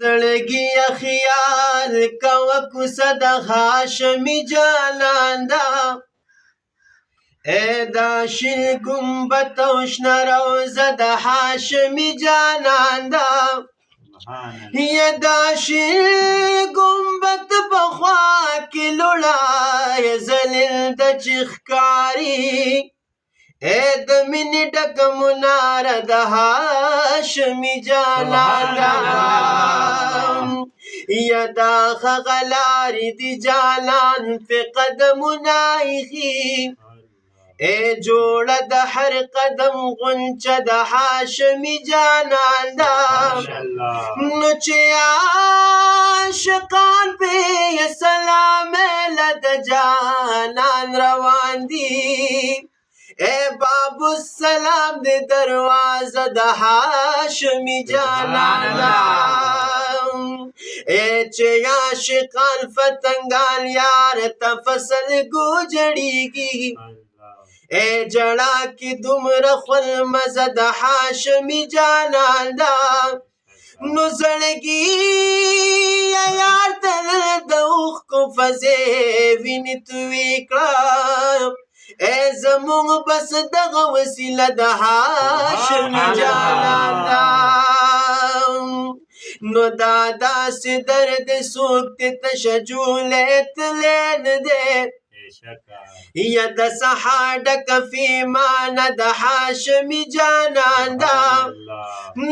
زړګي خیال کوه کوڅه د هاشمي جانان ده اے دا شین ګمبد او شنه روضه د هاشمي جانان ده یا دا شین ګمبد په خوا کې لوړای ذلیل د چې ښکاري اے د مینې ډک مناره د هاشمي جانان ده یا دا هغه لارې دي جانان پې قدمونه ایښي اے جوړه د هر قدم غنچه د هاشمي جانان ده نو چې عاشقان پې سلام له د جانان روان دي اے باب السلام د دروازه د هاشمي جانان ده اے چې عاشقان فتنګان یار ته فصل ګوجړیږي اے جړا کې دومره خپل مزه د هاشمي جانان ده نو زړګي یار تل د اوښکو فضې وینې تویې کړه اے زمونږ بس دغه وسیله د هاشمي جانان ده نو دا داسې درد څوک دې تشه جولی تلی نه دی یا د سحر ډکه فیمانه د هاشمي جانان ده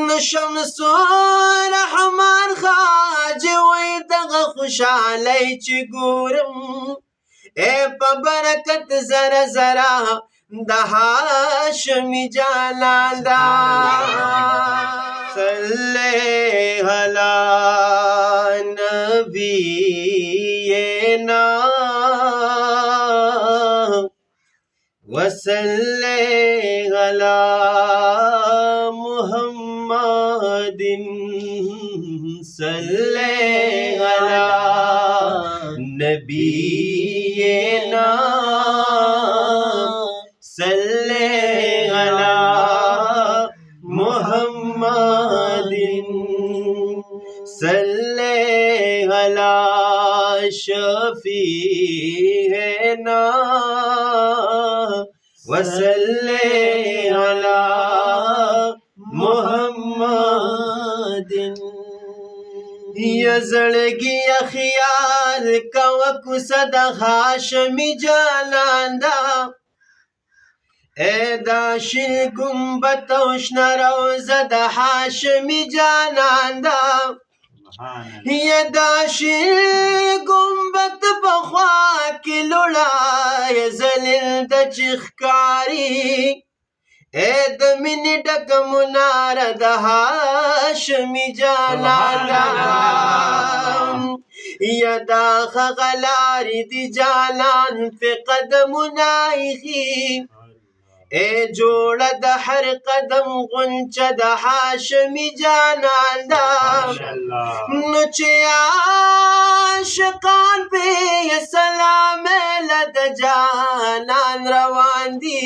نو شمس الرحمن خواجه وایي دغه خوشحالۍ چې ګورم اے په برکت زره زره د هاشمي جانان ده صلی علی نبینا وصلی علی محمد صلی علی نبینا صلی علی محمد صلی علی شفیعنا وصلی علی محمد یا زړګي خیال کوه کوڅه د هاشمي جانان ده اے دا شین ګمبد او شنه روضه د هاشمي جانان ده یا دا شین ګمبد په خوا کې لوړای ذلیل د چې ښکاري اے د مینې ډک مناره د هاشمي جانان ده یا دا هغه لارې دي جانان پې قدمونه ایښي اے جوړه د هر قدم غنچه د هاشمي جانان ده نو چې عاشقان پې سلام له د جانان روان دي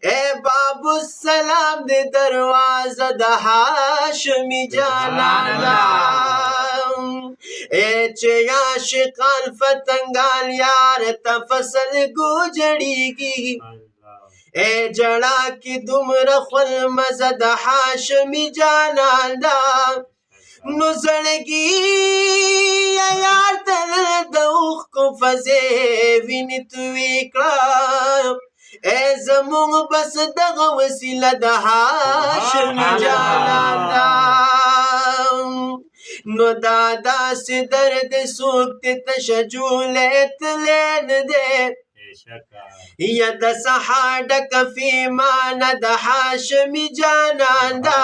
اے باب السلام د دروازه د هاشمي جانان ده اے چې عاشقان فتنګان یار ته فصل ګوجړیږي اے جړا کې دومره خپل مزه د هاشمي جانان ده نو زړګي یار تل د اوښکو فضې وینې تویې کړه اے زمونږ بس دغه وسیله د هاشمي جانان ده نو دا داسې درد څوک دې تشه جولی تلی نه دی یا د سحر ډکه فیمانه د هاشمي جانان ده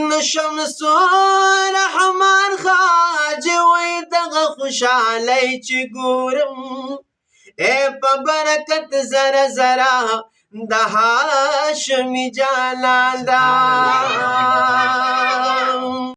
نو شمس الرحمن خواجه وایي دغه خوشحالۍ چې ګورم اے په برکت زره زره د هاشمي جانان ده